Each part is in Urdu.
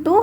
2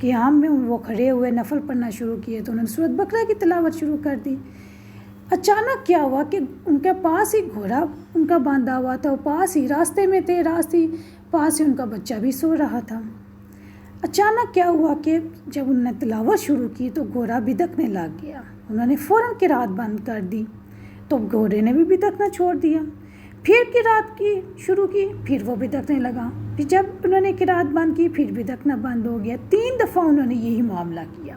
قیام میں وہ کھڑے ہوئے نفل پڑھنا شروع کیے تو انہوں نے سورۃ بقرہ کی تلاوت شروع کر دی۔ اچانک کیا ہوا کہ ان کے پاس ہی گھوڑا ان کا باندھا ہوا تھا، وہ پاس ہی راستے میں تھے، پاس ہی ان کا بچہ بھی سو رہا تھا۔ اچانک کیا ہوا کہ جب انہوں نے تلاوت شروع کی تو گھوڑا بدکنے لگ گیا۔ انہوں نے فوراً قرات بند کر دی تو گھوڑے نے بھی بدکنا چھوڑ دیا۔ پھر قرات کی شروع کی، پھر وہ بدکنے لگا۔ پھر جب انہوں نے قرات بند کی پھر بدکنا بند ہو گیا۔ 3 دفعہ انہوں نے یہی معاملہ کیا۔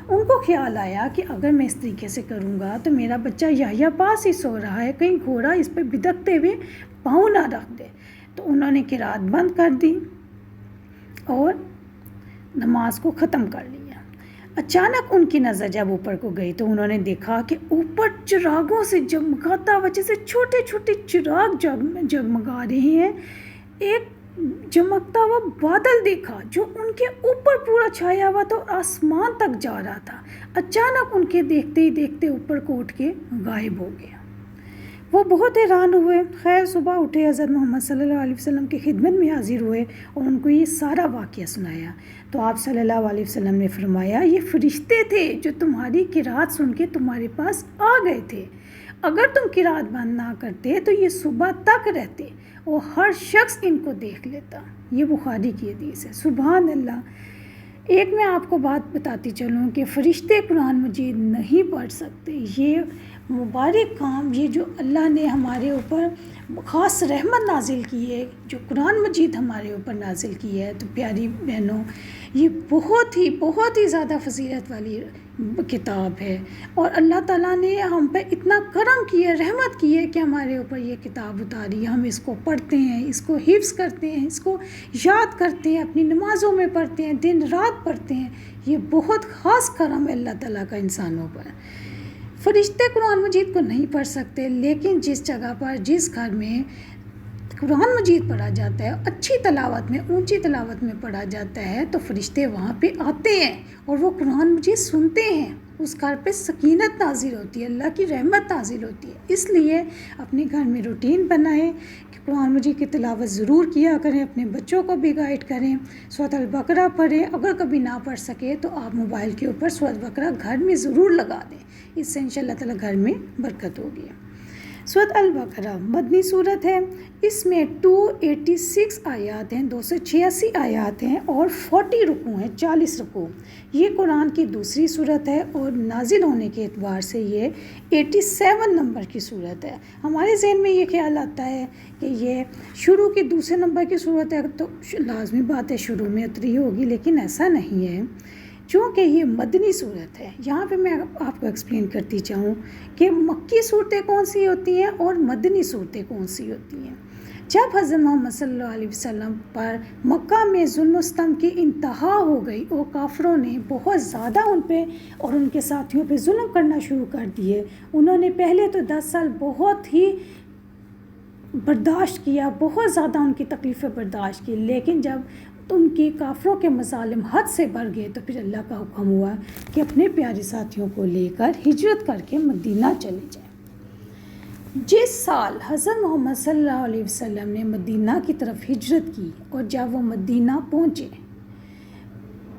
ان کو خیال آیا کہ اگر میں اس طریقے سے کروں گا تو میرا بچہ یحییٰ پاس ہی سو رہا ہے، کہیں گھوڑا اس پہ بدکتے ہوئے پاؤں نہ رکھ دے۔ تو انہوں نے قرات بند کر دی اور نماز کو ختم کر لیا۔ اچانک ان کی نظر جب اوپر کو گئی تو انہوں نے دیکھا کہ اوپر چراغوں سے جگمگاتا ہوا، جیسے چھوٹے چھوٹے چراغ جگمگا رہے ہیں، ایک چمکتا ہوا بادل دیکھا جو ان کے اوپر پورا چھایا ہوا تھا اور آسمان تک جا رہا تھا۔ اچانک ان کے دیکھتے ہی دیکھتے اوپر کو اٹھ کے غائب ہو گیا۔ وہ بہت حیران ہوئے۔ خیر صبح اٹھے، حضرت محمد صلی اللہ علیہ وسلم کی خدمت میں حاضر ہوئے اور ان کو یہ سارا واقعہ سنایا تو آپ صلی اللہ علیہ وسلم نے فرمایا یہ فرشتے تھے جو تمہاری قرات سن کے تمہارے پاس آ گئے تھے۔ اگر تم قرات بند نہ کرتے تو یہ صبح تک رہتے اور ہر شخص ان کو دیکھ لیتا۔ یہ بخاری کی حدیث ہے۔ سبحان اللہ۔ ایک میں آپ کو بات بتاتی چلوں کہ فرشتے قرآن مجید نہیں پڑھ سکتے۔ یہ مبارک کام، یہ جو اللہ نے ہمارے اوپر خاص رحمت نازل کی ہے، جو قرآن مجید ہمارے اوپر نازل کی ہے، تو پیاری بہنوں یہ بہت ہی زیادہ فضیلت والی کتاب ہے اور اللہ تعالیٰ نے ہم پہ اتنا کرم کیا، رحمت کی ہے کہ ہمارے اوپر یہ کتاب اتاری۔ ہم اس کو پڑھتے ہیں، اس کو حفظ کرتے ہیں، اس کو یاد کرتے ہیں، اپنی نمازوں میں پڑھتے ہیں، دن رات پڑھتے ہیں۔ یہ بہت خاص کرم ہے اللہ تعالیٰ کا انسانوں پر۔ فرشتے قرآن مجید کو نہیں پڑھ سکتے، لیکن جس جگہ پر، جس گھر میں قرآن مجید پڑھا جاتا ہے، اچھی تلاوت میں، اونچی تلاوت میں پڑھا جاتا ہے، تو فرشتے وہاں پہ آتے ہیں اور وہ قرآن مجید سنتے ہیں۔ اس گھر پہ سکینت نازل ہوتی ہے، اللہ کی رحمت نازل ہوتی ہے۔ اس لیے اپنے گھر میں روٹین بنائیں کہ قرآن مجید کی تلاوت ضرور کیا کریں، اپنے بچوں کو بھی گائیڈ کریں، سورۃ البقرہ پڑھیں۔ اگر کبھی نہ پڑھ سکے تو آپ موبائل کے اوپر سورۃ البقرہ گھر میں ضرور لگا دیں، اس سے انشاءاللہ تعالیٰ گھر میں برکت ہوگی۔ سورۃ البقرہ مدنی سورت ہے۔ اس میں 286 آیات ہیں، 286 آیات ہیں اور 40 رکوع ہیں، 40 رکوع۔ یہ قرآن کی دوسری سورت ہے اور نازل ہونے کے اعتبار سے یہ 87 نمبر کی سورت ہے۔ ہمارے ذہن میں یہ خیال آتا ہے کہ یہ شروع کی دوسرے نمبر کی سورت ہے تو لازمی بات ہے شروع میں اتری ہوگی، لیکن ایسا نہیں ہے، چونکہ یہ مدنی صورت ہے۔ یہاں پہ میں آپ کو ایکسپلین کرتی چاہوں کہ مکی صورتیں کون سی ہوتی ہیں اور مدنی صورتیں کون سی ہوتی ہیں۔ جب حضرت محمد صلی اللہ علیہ وسلم پر مکہ میں ظلم و ستم کی انتہا ہو گئی اور کافروں نے بہت زیادہ ان پہ اور ان کے ساتھیوں پہ ظلم کرنا شروع کر دیے، انہوں نے پہلے تو 10 سال بہت ہی برداشت کیا، بہت زیادہ ان کی تکلیفیں برداشت کی، لیکن جب ان کی کافروں کے مظالم حد سے بڑھ گئے تو پھر اللہ کا حکم ہوا کہ اپنے پیارے ساتھیوں کو لے کر ہجرت کر کے مدینہ چلے جائیں۔ جس سال حضرت محمد صلی اللہ علیہ وسلم نے مدینہ کی طرف ہجرت کی اور جب وہ مدینہ پہنچے،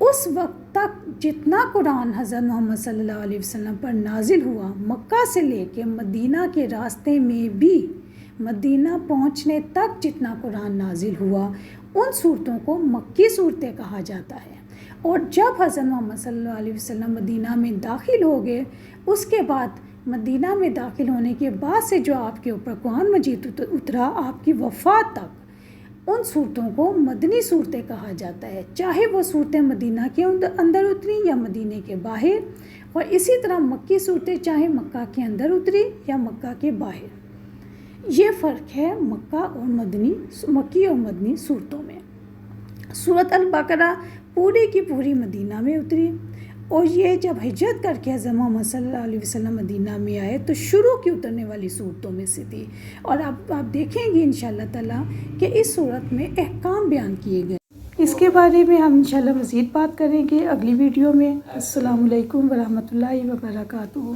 اس وقت تک جتنا قرآن حضرت محمد صلی اللہ علیہ وسلم پر نازل ہوا، مکہ سے لے کے مدینہ کے راستے میں بھی مدینہ پہنچنے تک جتنا قرآن نازل ہوا، ان صورتوں کو مکی صورتیں کہا جاتا ہے۔ اور جب حضرت محمد صلی اللہ علیہ وسلم مدینہ میں داخل ہو گئے، اس کے بعد مدینہ میں داخل ہونے کے بعد سے جو آپ کے اوپر قرآن مجید اترا، آپ کی وفات تک، ان صورتوں کو مدنی صورتیں کہا جاتا ہے، چاہے وہ صورتیں مدینہ کے اندر اتری یا مدینہ کے باہر، اور اسی طرح مکی صورتیں چاہے مکہ کے اندر اتری یا مکہ کے باہر۔ یہ فرق ہے مکی اور مدنی صورتوں میں۔ سورۃ البقرہ پوری کی پوری مدینہ میں اتری اور یہ جب ہجرت کر کے حضرت محمد صلی اللہ علیہ وسلم مدینہ میں آئے تو شروع کی اترنے والی صورتوں میں سے تھی، اور اب آپ دیکھیں گے انشاءاللہ تعالیٰ کہ اس صورت میں احکام بیان کیے گئے۔ اس کے بارے میں ہم انشاءاللہ مزید بات کریں گے اگلی ویڈیو میں۔ السلام علیکم ورحمۃ اللہ وبرکاتہ۔